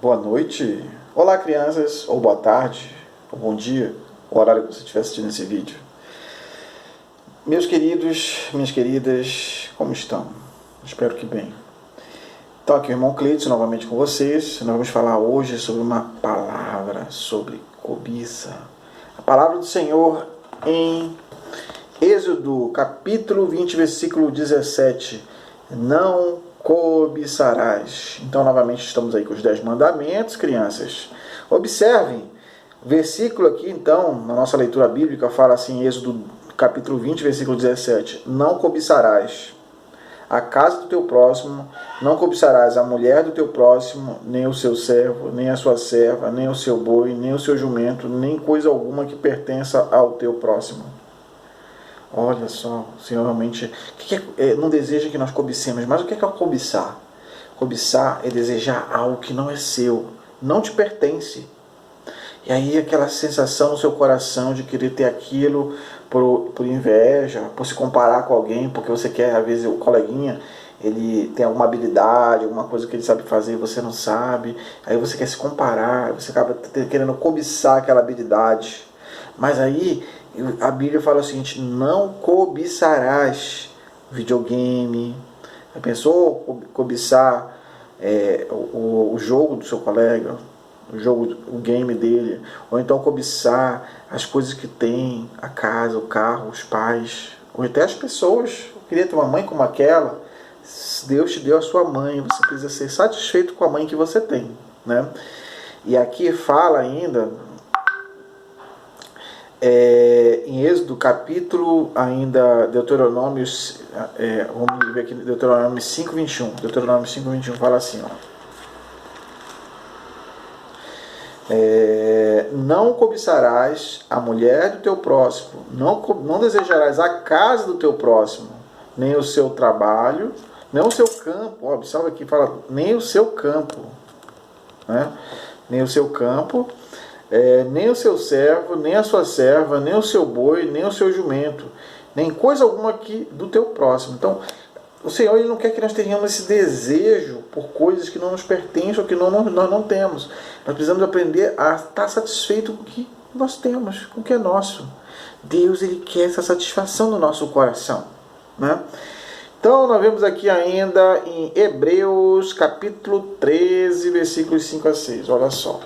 Boa noite, olá crianças, ou boa tarde, ou bom dia, o horário que você estiver assistindo esse vídeo. Meus queridos, minhas queridas, como estão? Espero que bem. Então aqui o irmão Cleiton novamente com vocês. Nós vamos falar hoje sobre uma palavra, sobre cobiça. A palavra do Senhor em Êxodo capítulo 20, versículo 17. Não cobiçarás. Então, novamente, estamos aí com os 10 mandamentos, crianças. Observem, versículo aqui, então, na nossa leitura bíblica, fala assim, Êxodo capítulo 20, versículo 17. Não cobiçarás a casa do teu próximo, não cobiçarás a mulher do teu próximo, nem o seu servo, nem a sua serva, nem o seu boi, nem o seu jumento, nem coisa alguma que pertença ao teu próximo. Olha só, o Senhor realmente não deseja que nós cobicemos, mas o que é cobiçar? Cobiçar é desejar algo que não é seu, não te pertence. E aí aquela sensação no seu coração de querer ter aquilo por inveja, por se comparar com alguém, porque você quer, às vezes, o coleguinha, ele tem alguma habilidade, alguma coisa que ele sabe fazer e você não sabe, aí você quer se comparar, você acaba querendo cobiçar aquela habilidade. Mas aí a Bíblia fala o seguinte: não cobiçarás videogame. Já pensou cobiçar o jogo do seu colega, o game dele, ou então cobiçar as coisas que tem, a casa, o carro, os pais, ou até as pessoas. Eu queria ter uma mãe como aquela. Deus te deu a sua mãe, você precisa ser satisfeito com a mãe que você tem, né? E aqui fala ainda em Êxodo capítulo, ainda Deuteronômio, vamos ver aqui, Deuteronômio 5:21. Deuteronômio 5:21 fala assim, ó. Não cobiçarás a mulher do teu próximo, não desejarás a casa do teu próximo, nem o seu trabalho, nem o seu campo. Ó, observa aqui, fala nem o seu campo, né? Nem o seu campo, nem o seu servo, nem a sua serva, nem o seu boi, nem o seu jumento, nem coisa alguma aqui do teu próximo. Então, o Senhor, ele não quer que nós tenhamos esse desejo por coisas que não nos pertencem ou que nós não temos. Nós precisamos aprender a estar satisfeito com o que nós temos, com o que é nosso. Deus, ele quer essa satisfação no nosso coração, né? Então, nós vemos aqui ainda em Hebreus capítulo 13, versículos 5 a 6. Olha só.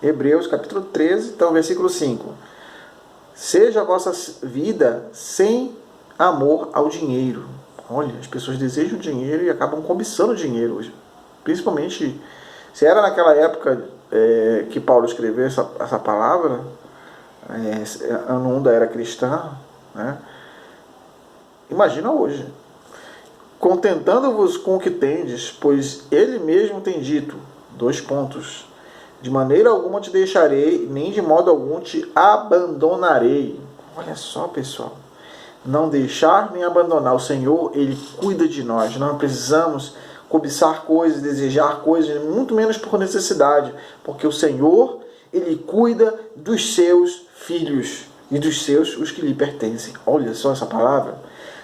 Hebreus capítulo 13, então versículo 5. Seja a vossa vida sem amor ao dinheiro. Olha, as pessoas desejam dinheiro e acabam cobiçando dinheiro hoje. Principalmente, se era naquela época que Paulo escreveu essa palavra, ano 1 da era cristã, né? Imagina hoje. Contentando-vos com o que tendes, pois ele mesmo tem dito, 2 pontos, de maneira alguma te deixarei, nem de modo algum te abandonarei. Olha só, pessoal. Não deixar nem abandonar. O Senhor, ele cuida de nós. Nós não precisamos cobiçar coisas, desejar coisas, muito menos por necessidade. Porque o Senhor, ele cuida dos seus filhos e dos seus, os que lhe pertencem. Olha só essa palavra.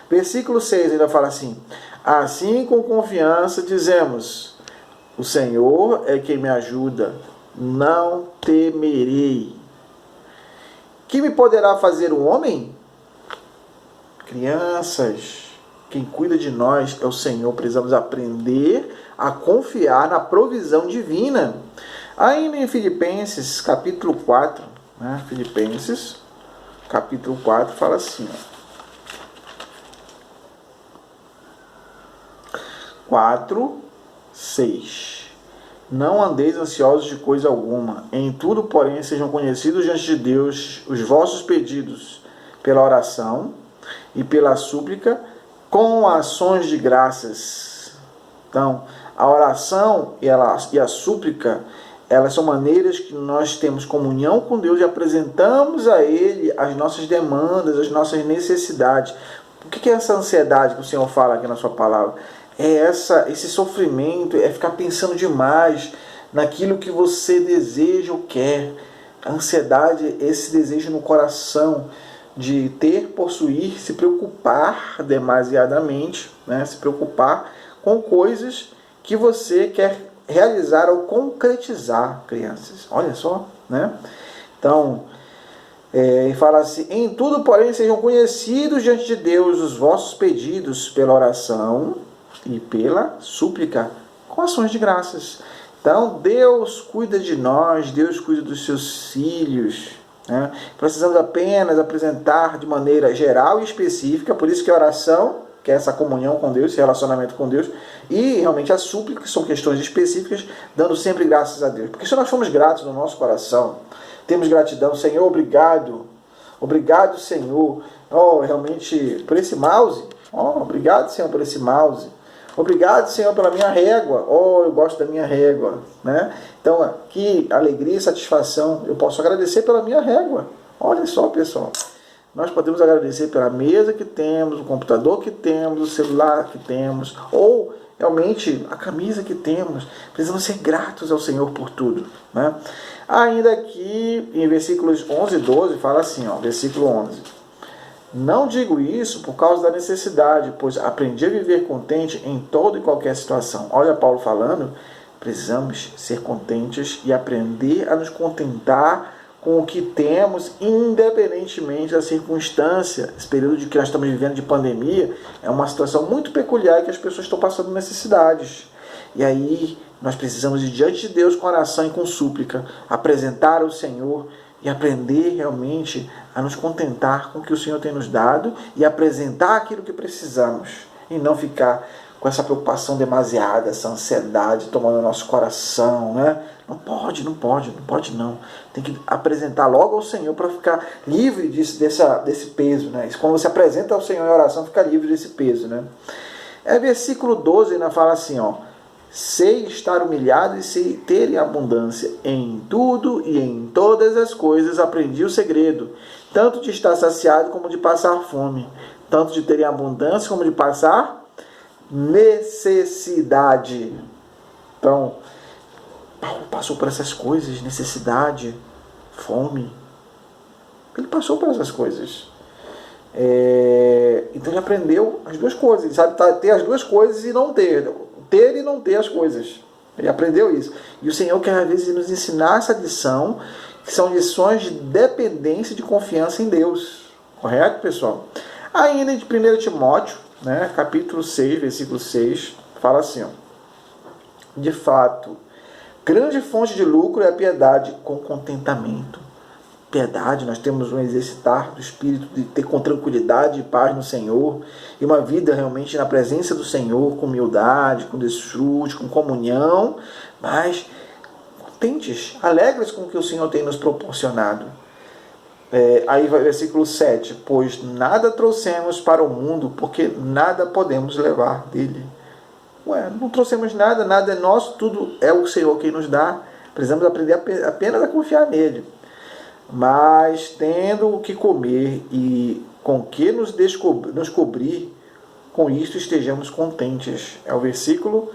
Versículo 6 ainda fala assim: assim com confiança dizemos, o Senhor é quem me ajuda, não temerei. Que me poderá fazer o homem? Crianças, quem cuida de nós é o Senhor. Precisamos aprender a confiar na provisão divina. Ainda em Filipenses capítulo 4, né? Filipenses capítulo 4 fala assim, ó. 4:6. Não andeis ansiosos de coisa alguma. Em tudo, porém, sejam conhecidos diante de Deus os vossos pedidos pela oração e pela súplica com ações de graças. Então, a oração e a súplica, elas são maneiras que nós temos comunhão com Deus e apresentamos a Ele as nossas demandas, as nossas necessidades. O que é essa ansiedade que o Senhor fala aqui na sua palavra? Esse sofrimento, é ficar pensando demais naquilo que você deseja ou quer. A ansiedade é esse desejo no coração de ter, possuir, se preocupar demasiadamente, né? Se preocupar com coisas que você quer realizar ou concretizar, crianças. Olha só, né? Então, e fala assim: em tudo, porém, sejam conhecidos diante de Deus os vossos pedidos pela oração e pela súplica, com ações de graças. Então, Deus cuida de nós, Deus cuida dos seus filhos, né? Precisamos apenas apresentar de maneira geral e específica, por isso que a oração, que é essa comunhão com Deus, esse relacionamento com Deus, e realmente a súplica, que são questões específicas, dando sempre graças a Deus. Porque se nós formos gratos no nosso coração, temos gratidão, Senhor, obrigado. Obrigado, Senhor. Realmente, por esse mouse. Obrigado, Senhor, por esse mouse. Obrigado, Senhor, pela minha régua. Eu gosto da minha régua. Né? Então, que alegria e satisfação. Eu posso agradecer pela minha régua. Olha só, pessoal. Nós podemos agradecer pela mesa que temos, o computador que temos, o celular que temos, ou realmente a camisa que temos. Precisamos ser gratos ao Senhor por tudo. Né? Ainda aqui em versículos 11 e 12, fala assim, versículo 11. Não digo isso por causa da necessidade, pois aprendi a viver contente em toda e qualquer situação. Olha Paulo falando, precisamos ser contentes e aprender a nos contentar com o que temos, independentemente da circunstância. Esse período de que nós estamos vivendo de pandemia é uma situação muito peculiar que as pessoas estão passando necessidades. E aí nós precisamos ir diante de Deus com oração e com súplica, apresentar ao Senhor e aprender realmente a nos contentar com o que o Senhor tem nos dado e apresentar aquilo que precisamos. E não ficar com essa preocupação demasiada, essa ansiedade tomando o nosso coração, né? Não pode. Tem que apresentar logo ao Senhor para ficar livre desse peso, né? Quando você apresenta ao Senhor em oração, fica livre desse peso, né? Versículo 12 ainda fala assim, sei estar humilhado e sei ter abundância. Em tudo e em todas as coisas aprendi o segredo, tanto de estar saciado como de passar fome, tanto de ter abundância como de passar necessidade. Então, Paulo passou por essas coisas, necessidade, fome. Ele passou por essas coisas. Então ele aprendeu as duas coisas. Ele sabe ter as duas coisas e não ter. Ter e não ter as coisas. Ele aprendeu isso. E o Senhor quer às vezes nos ensinar essa lição, que são lições de dependência e de confiança em Deus. Correto, pessoal? Ainda de 1 Timóteo, né, capítulo 6, versículo 6, fala assim, de fato, grande fonte de lucro é a piedade com contentamento. Piedade, nós temos um exercitar do Espírito de ter com tranquilidade e paz no Senhor, e uma vida realmente na presença do Senhor, com humildade, com desfrute, com comunhão, mas contentes, alegres com o que o Senhor tem nos proporcionado. Aí vai o versículo 7, pois nada trouxemos para o mundo, porque nada podemos levar dele. Não trouxemos nada, nada é nosso, tudo é o Senhor quem nos dá. Precisamos aprender apenas a confiar nele. Mas tendo o que comer e com que nos cobrir, com isto estejamos contentes. É o versículo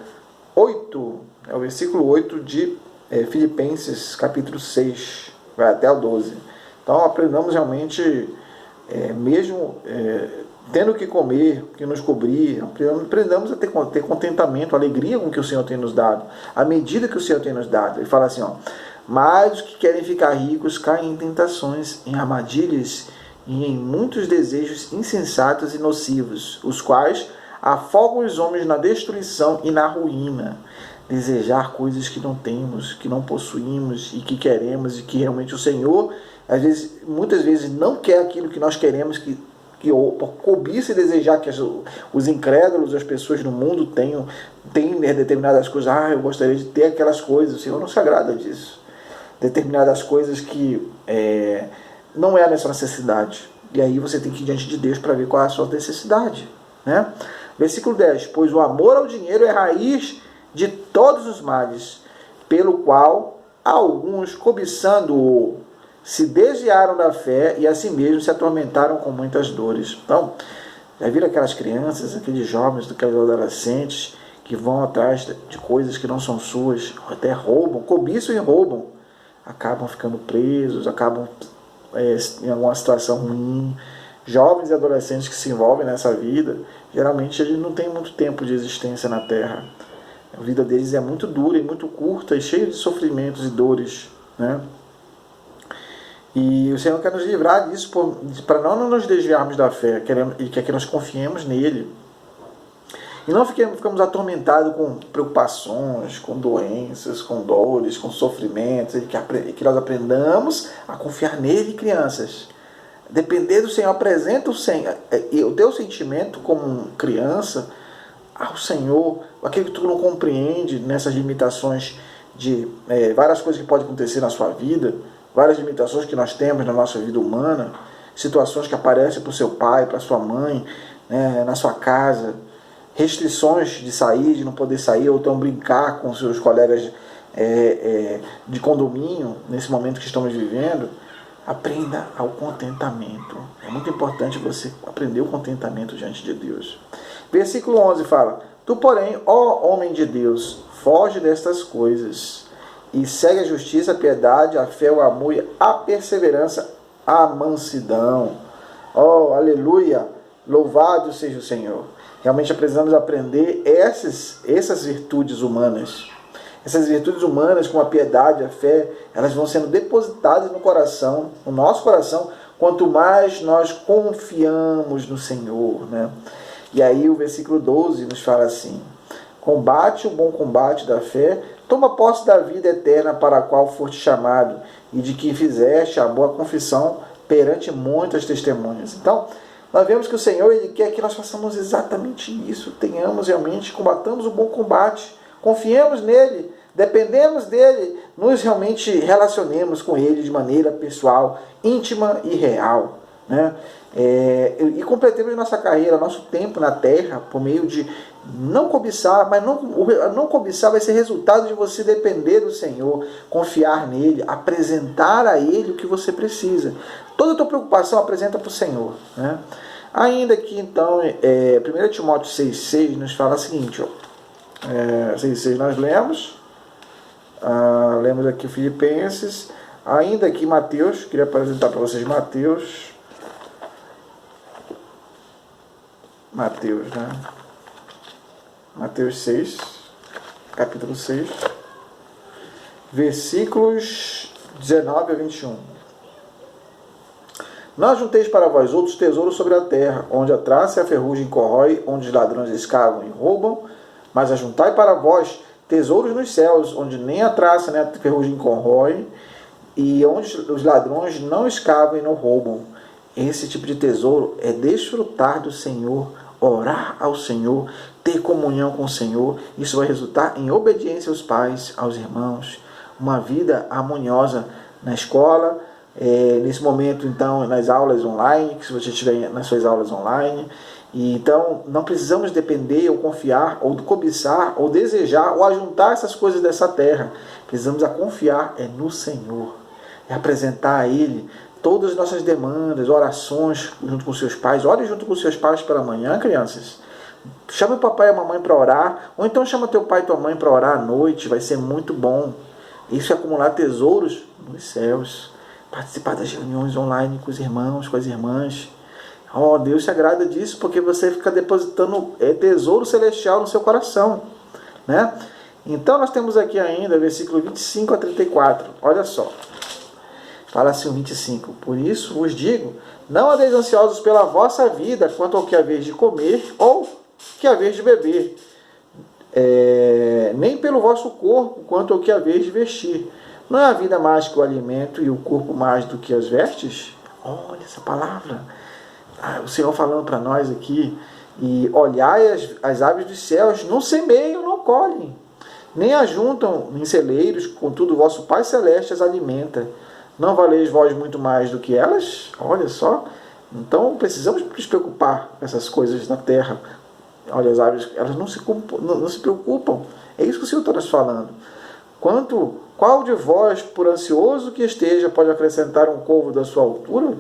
8. É o versículo 8 de Filipenses, capítulo 6, vai até o 12. Então aprendamos realmente, mesmo tendo o que comer, o que nos cobrir, aprendamos a ter contentamento, alegria com o que o Senhor tem nos dado, à medida que o Senhor tem nos dado. Ele fala assim, mas os que querem ficar ricos caem em tentações, em armadilhas e em muitos desejos insensatos e nocivos, os quais afogam os homens na destruição e na ruína. Desejar coisas que não temos, que não possuímos e que queremos, e que realmente o Senhor, muitas vezes, não quer aquilo que nós queremos, que por cobiça e desejar que os incrédulos, as pessoas no mundo têm determinadas coisas. Eu gostaria de ter aquelas coisas. O Senhor não se agrada disso. Determinadas coisas que não é a nossa necessidade. E aí você tem que ir diante de Deus para ver qual é a sua necessidade, né? Versículo 10. Pois o amor ao dinheiro é raiz de todos os males, pelo qual alguns, cobiçando-o, se desviaram da fé e a si mesmos se atormentaram com muitas dores. Então, já viram aquelas crianças, aqueles jovens, aqueles adolescentes que vão atrás de coisas que não são suas, até roubam, cobiçam e roubam, acabam ficando presos, acabam em alguma situação ruim. Jovens e adolescentes que se envolvem nessa vida, geralmente eles não têm muito tempo de existência na Terra. A vida deles é muito dura e muito curta e cheia de sofrimentos e dores, né? E o Senhor quer nos livrar disso para não nos desviarmos da fé. Ele quer que nós confiemos nele. E não ficamos atormentados com preocupações, com doenças, com dores, com sofrimentos. Ele quer que nós aprendamos a confiar nele, crianças. Depender do Senhor, apresenta o teu sentimento como criança ao Senhor, aquilo que tu não compreende nessas limitações de várias coisas que podem acontecer na sua vida, várias limitações que nós temos na nossa vida humana, situações que aparecem para o seu pai, para a sua mãe, né, na sua casa, restrições de sair, de não poder sair, ou então brincar com seus colegas de condomínio, nesse momento que estamos vivendo. Aprenda ao contentamento. É muito importante você aprender o contentamento diante de Deus. Versículo 11 fala: Tu, porém, ó homem de Deus, foge destas coisas e segue a justiça, a piedade, a fé, o amor, a perseverança, a mansidão. Oh, aleluia! Louvado seja o Senhor. Realmente precisamos aprender essas virtudes humanas. Essas virtudes humanas, como a piedade, a fé, elas vão sendo depositadas no coração, no nosso coração, quanto mais nós confiamos no Senhor, né? E aí o versículo 12 nos fala assim: Combate o bom combate da fé, toma posse da vida eterna para a qual foste chamado, e de que fizeste a boa confissão perante muitas testemunhas. Então, nós vemos que o Senhor, Ele quer que nós façamos exatamente isso, tenhamos realmente, combatamos o bom combate, confiemos nele, dependemos dele, nos realmente relacionemos com ele de maneira pessoal, íntima e real, né? E completemos nossa carreira, nosso tempo na terra, por meio de não cobiçar, mas não cobiçar vai ser resultado de você depender do Senhor, confiar nele, apresentar a ele o que você precisa. Toda a tua preocupação apresenta para o Senhor, né? Ainda que então, 1 Timóteo 6,6 nos fala o seguinte, 6,6 nós lemos, lemos aqui Filipenses, ainda aqui Mateus, queria apresentar para vocês Mateus, né? Mateus 6, capítulo 6, versículos 19 a 21. Não ajunteis para vós outros tesouros sobre a terra, onde a traça e a ferrugem corrói, onde os ladrões escavam e roubam, mas ajuntai para vós tesouros nos céus, onde nem a traça nem a ferrugem corrói, e onde os ladrões não escavam e não roubam. Esse tipo de tesouro é desfrutar do Senhor, orar ao Senhor, ter comunhão com o Senhor. Isso vai resultar em obediência aos pais, aos irmãos, uma vida harmoniosa na escola, nesse momento, então, nas aulas online, que se você estiver nas suas aulas online. E, então, não precisamos depender, ou confiar, ou cobiçar, ou desejar, ou ajuntar essas coisas dessa terra. Precisamos confiar no Senhor, apresentar a Ele todas as nossas demandas, orações junto com seus pais. Ore junto com seus pais pela manhã, crianças. Chama o papai e a mamãe para orar, ou então chama teu pai e tua mãe para orar à noite, vai ser muito bom. Isso é acumular tesouros nos céus. Participar das reuniões online com os irmãos, com as irmãs. Oh, Deus se agrada disso, porque você fica depositando tesouro celestial no seu coração, né? Então nós temos aqui ainda versículo 25 a 34. Olha só. Fala assim o 25. Por isso vos digo, não andeis ansiosos pela vossa vida, quanto ao que haveis de comer ou que haveis de beber, nem pelo vosso corpo, quanto ao que haveis de vestir. Não é a vida mais que o alimento e o corpo mais do que as vestes? Olha essa palavra. O Senhor falando para nós aqui. E olhai as aves dos céus, não semeiam, não colhem, nem ajuntam em celeiros, contudo o vosso Pai Celeste as alimenta. Não valeis vós muito mais do que elas? Olha só. Então precisamos nos preocupar com essas coisas da terra. Olha, as aves, elas não se preocupam. É isso que o Senhor está nos falando. Qual de vós, por ansioso que esteja, pode acrescentar um côvado da sua altura?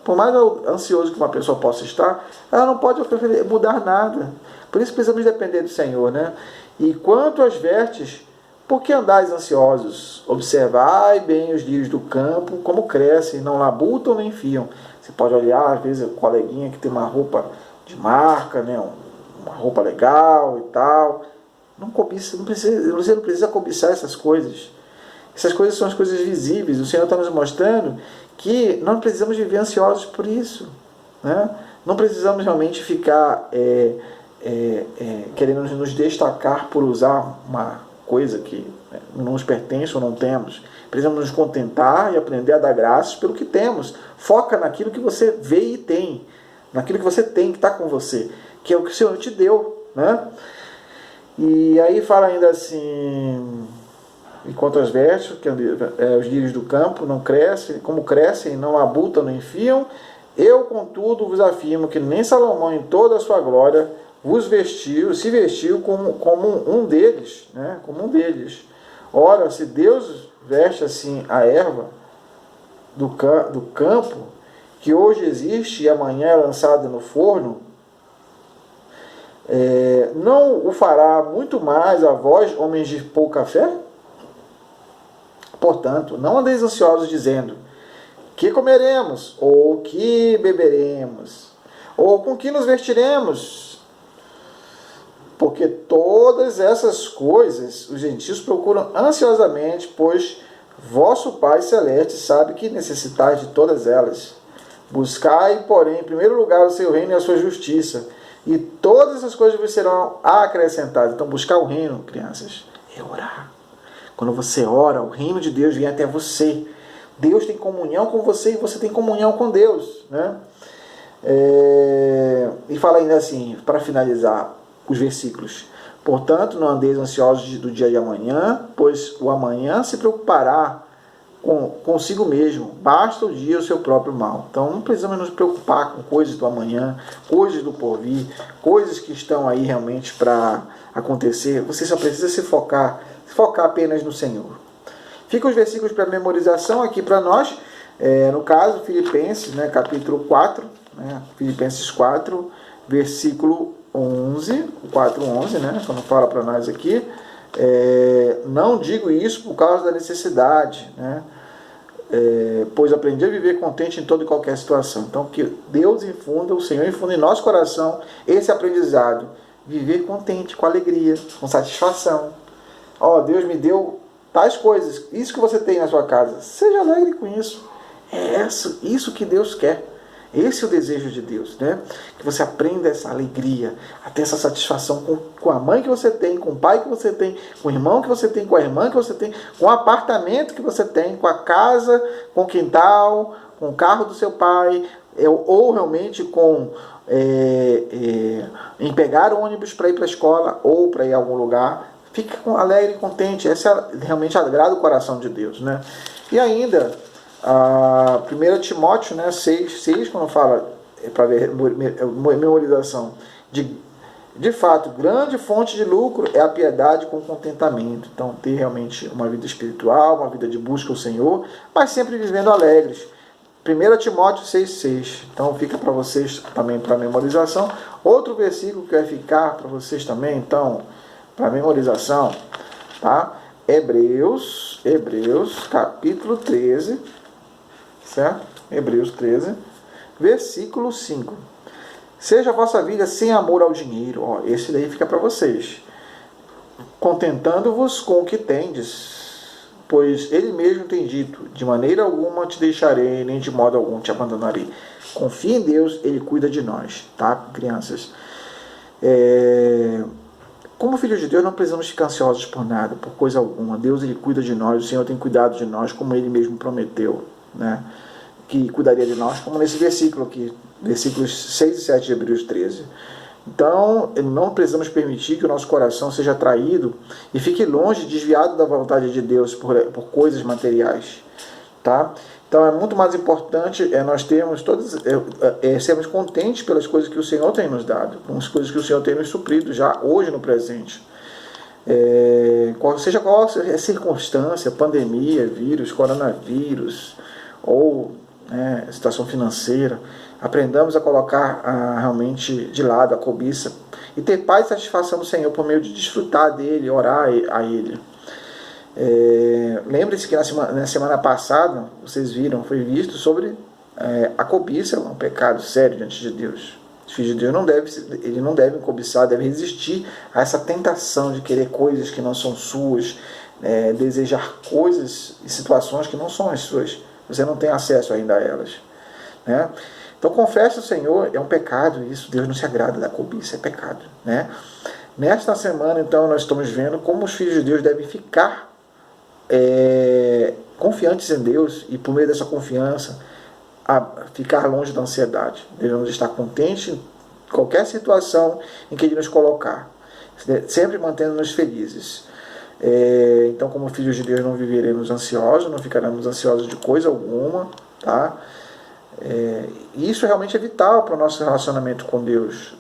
Por mais ansioso que uma pessoa possa estar, ela não pode mudar nada. Por isso precisamos depender do Senhor, né? E quanto às vestes, por que andais ansiosos? Observai bem os lírios do campo, como crescem, não labutam nem fiam. Você pode olhar, às vezes, o coleguinha que tem uma roupa de marca, né? Uma roupa legal e tal, Não cobiça, você não precisa cobiçar essas coisas. Essas coisas são as coisas visíveis. O Senhor está nos mostrando que não precisamos viver ansiosos por isso, né? Não precisamos realmente ficar querendo nos destacar por usar uma coisa que não nos pertence ou não temos. Precisamos nos contentar e aprender a dar graças pelo que temos. Foca naquilo que você vê e tem, naquilo que você tem, que está com você, que é o que o Senhor te deu, né? E aí fala ainda assim: enquanto as vestes, que os lírios do campo não crescem, como crescem, não abultam, não enfiam, eu, contudo, vos afirmo que nem Salomão, em toda a sua glória, se vestiu como um deles, né? Como um deles. Ora, se Deus veste assim a erva do campo, que hoje existe e amanhã é lançada no forno, não o fará muito mais a vós, homens de pouca fé? Portanto, não andeis ansiosos dizendo: que comeremos, ou que beberemos, ou com que nos vestiremos? Porque todas essas coisas os gentios procuram ansiosamente, pois vosso Pai Celeste sabe que necessitais de todas elas. Buscai, porém, em primeiro lugar o seu reino e a sua justiça, e todas essas coisas vos serão acrescentadas. Então, buscar o reino, crianças, é orar. Quando você ora, o reino de Deus vem até você. Deus tem comunhão com você e você tem comunhão com Deus, né? E fala ainda assim, para finalizar os versículos: portanto, não andeis ansiosos do dia de amanhã, pois o amanhã se preocupará consigo mesmo. Basta o dia o seu próprio mal. Então, não precisamos nos preocupar com coisas do amanhã, coisas do porvir, coisas que estão aí realmente para acontecer. Você só precisa se focar apenas no Senhor. Ficam os versículos para memorização aqui para nós. No caso, Filipenses, né, capítulo 4, né, Filipenses 4, versículo 11, 4:11, né, quando fala para nós aqui: não digo isso por causa da necessidade, né, pois aprendi a viver contente em toda e qualquer situação. Então, que Deus infunda, o Senhor infunda em nosso coração esse aprendizado: viver contente, com alegria, com satisfação. Deus me deu tais coisas, isso que você tem na sua casa, seja alegre com isso. É isso que Deus quer. Esse é o desejo de Deus, né? Que você aprenda essa alegria, a ter essa satisfação com a mãe que você tem, com o pai que você tem, com o irmão que você tem, com a irmã que você tem, com o apartamento que você tem, com a casa, com o quintal, com o carro do seu pai, ou realmente em pegar o ônibus para ir para a escola ou para ir a algum lugar. Fique alegre e contente. Essa realmente agrada o coração de Deus, né? E ainda, 1 Timóteo, né, 6, quando fala para ver memorização, de fato, grande fonte de lucro é a piedade com contentamento. Então, ter realmente uma vida espiritual, uma vida de busca ao Senhor, mas sempre vivendo alegres. 1 Timóteo 6,6. Então, fica para vocês também para memorização. Outro versículo que vai ficar para vocês também, então, para memorização, tá? Hebreus, capítulo 13, certo? Hebreus 13, versículo 5. Seja a vossa vida sem amor ao dinheiro. Esse daí fica para vocês. Contentando-vos com o que tendes, pois ele mesmo tem dito: de maneira alguma te deixarei, nem de modo algum te abandonarei. Confie em Deus, Ele cuida de nós, tá, crianças? Como filhos de Deus, não precisamos ficar ansiosos por nada, por coisa alguma. Deus, Ele cuida de nós, o Senhor tem cuidado de nós, como Ele mesmo prometeu, né, que cuidaria de nós, como nesse versículo aqui, versículos 6 e 7 de Hebreus 13. Então, não precisamos permitir que o nosso coração seja atraído e fique longe, desviado da vontade de Deus por coisas materiais, tá? Então, é muito mais importante nós termos sermos contentes pelas coisas que o Senhor tem nos dado, com as coisas que o Senhor tem nos suprido já hoje no presente. Seja qual a circunstância, pandemia, vírus, coronavírus, ou situação financeira, aprendamos a colocar realmente de lado a cobiça e ter paz e satisfação no Senhor por meio de desfrutar dele, orar a Ele. Lembre-se que na semana passada, vocês viram, foi visto sobre a cobiça, um pecado sério diante de Deus. Os filhos de Deus não devem cobiçar, devem resistir a essa tentação de querer coisas que não são suas, desejar coisas e situações que não são as suas. Você não tem acesso ainda a elas, né? Então confesse ao Senhor, é um pecado isso, Deus não se agrada da cobiça, é pecado, né? Nesta semana, então, nós estamos vendo como os filhos de Deus devem ficar confiantes em Deus e, por meio dessa confiança, ficar longe da ansiedade. Devemos estar contentes em qualquer situação em que Ele nos colocar, sempre mantendo-nos felizes. Então, como filhos de Deus, não viveremos ansiosos, não ficaremos ansiosos de coisa alguma, tá? E isso realmente é vital para o nosso relacionamento com Deus,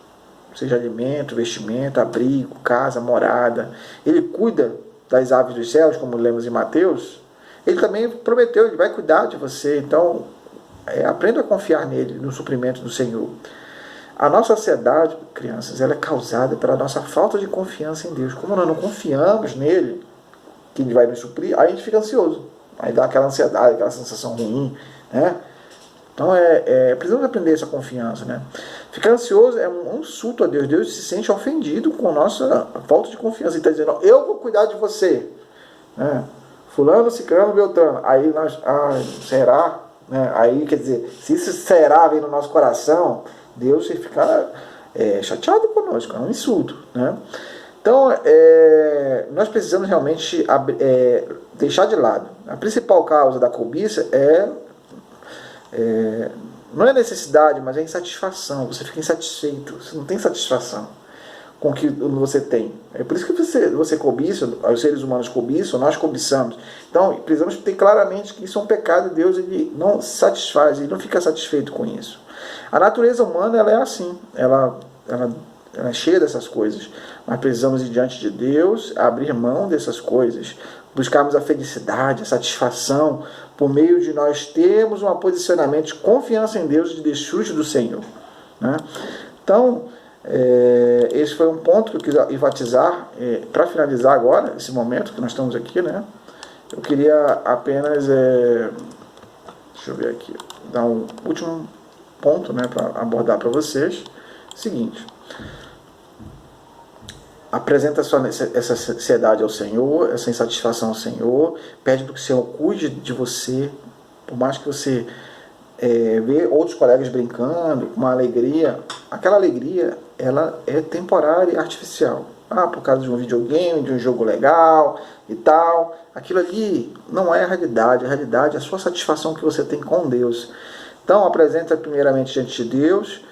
seja alimento, vestimento, abrigo, casa, morada. Ele cuida das aves dos céus, como lemos em Mateus. Ele também prometeu, Ele vai cuidar de você. Então, aprenda a confiar nele, no suprimento do Senhor. A nossa ansiedade, crianças, ela é causada pela nossa falta de confiança em Deus. Como nós não confiamos nele, que Ele vai nos suprir, aí a gente fica ansioso. Aí dá aquela ansiedade, aquela sensação ruim, né? Então, precisamos aprender essa confiança, né? Ficar ansioso é um insulto a Deus. Deus se sente ofendido com a nossa falta de confiança. Ele está dizendo, eu vou cuidar de você, né? Fulano, ciclano, beltrano. Aí nós, será? Né? Aí, quer dizer, se isso será vem no nosso coração, Deus fica chateado conosco, é um insulto, né? Então, nós precisamos realmente deixar de lado. A principal causa da cobiça não é necessidade, mas é insatisfação. Você fica insatisfeito, você não tem satisfação com o que você tem. É por isso que você cobiça, os seres humanos cobiçam, nós cobiçamos. Então, precisamos ter claramente que isso é um pecado e Deus ele não se satisfaz, ele não fica satisfeito com isso. A natureza humana ela é assim, ela é cheia dessas coisas. Nós precisamos ir diante de Deus, abrir mão dessas coisas, buscarmos a felicidade, a satisfação, por meio de nós termos um posicionamento de confiança em Deus e de desfrute do Senhor, né? Então, esse foi um ponto que eu quis enfatizar. Para finalizar agora, esse momento que nós estamos aqui, né? Eu queria apenas, deixa eu ver aqui, dar um último ponto, né, para abordar para vocês. Seguinte: apresenta essa ansiedade ao Senhor, essa insatisfação ao Senhor, pede para que o Senhor cuide de você, por mais que você vê outros colegas brincando, com uma alegria, aquela alegria ela é temporária e artificial. Por causa de um videogame, de um jogo legal e tal, aquilo ali não é a realidade é a sua satisfação que você tem com Deus. Então apresenta primeiramente diante de Deus,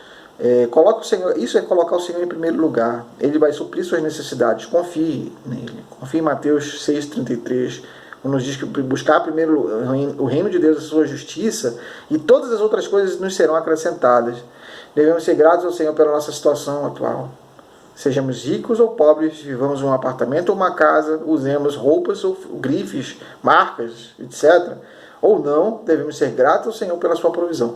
coloca o Senhor, isso é colocar o Senhor em primeiro lugar. Ele vai suprir suas necessidades. Confie nele. Confie em Mateus 6,33, quando nos diz que buscar primeiro o reino de Deus, a sua justiça, e todas as outras coisas nos serão acrescentadas. Devemos ser gratos ao Senhor pela nossa situação atual. Sejamos ricos ou pobres, vivamos em um apartamento ou uma casa, usemos roupas ou grifes, marcas, etc. Ou não, devemos ser gratos ao Senhor pela sua provisão.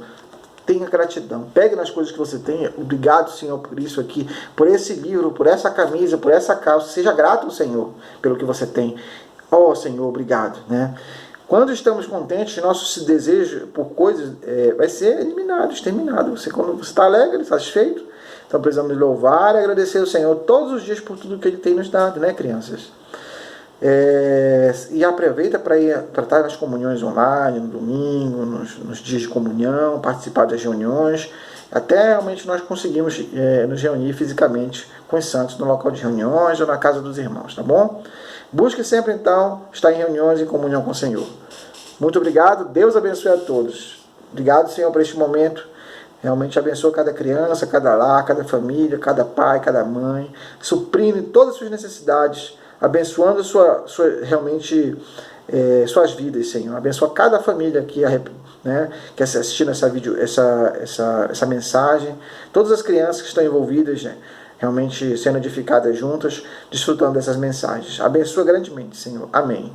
Tenha gratidão. Pegue nas coisas que você tem. Obrigado, Senhor, por isso aqui, por esse livro, por essa camisa, por essa calça. Seja grato ao Senhor pelo que você tem. Senhor, obrigado, né? Quando estamos contentes, nosso desejo por coisas vai ser eliminado, exterminado. Quando você está alegre, satisfeito, então precisamos louvar e agradecer ao Senhor todos os dias por tudo que Ele tem nos dado, né, crianças? E aproveita para estar nas comunhões online, no domingo, nos dias de comunhão, participar das reuniões, até realmente nós conseguimos nos reunir fisicamente com os santos no local de reuniões ou na casa dos irmãos, tá bom? Busque sempre, então, estar em reuniões e comunhão com o Senhor. Muito obrigado, Deus abençoe a todos. Obrigado, Senhor, por este momento. Realmente abençoa cada criança, cada lar, cada família, cada pai, cada mãe, suprindo todas as suas necessidades, abençoando realmente suas vidas, Senhor. Abençoa cada família aqui, né, que está assistindo essa mensagem, todas as crianças que estão envolvidas, né, realmente sendo edificadas juntas, desfrutando dessas mensagens. Abençoa grandemente, Senhor. Amém.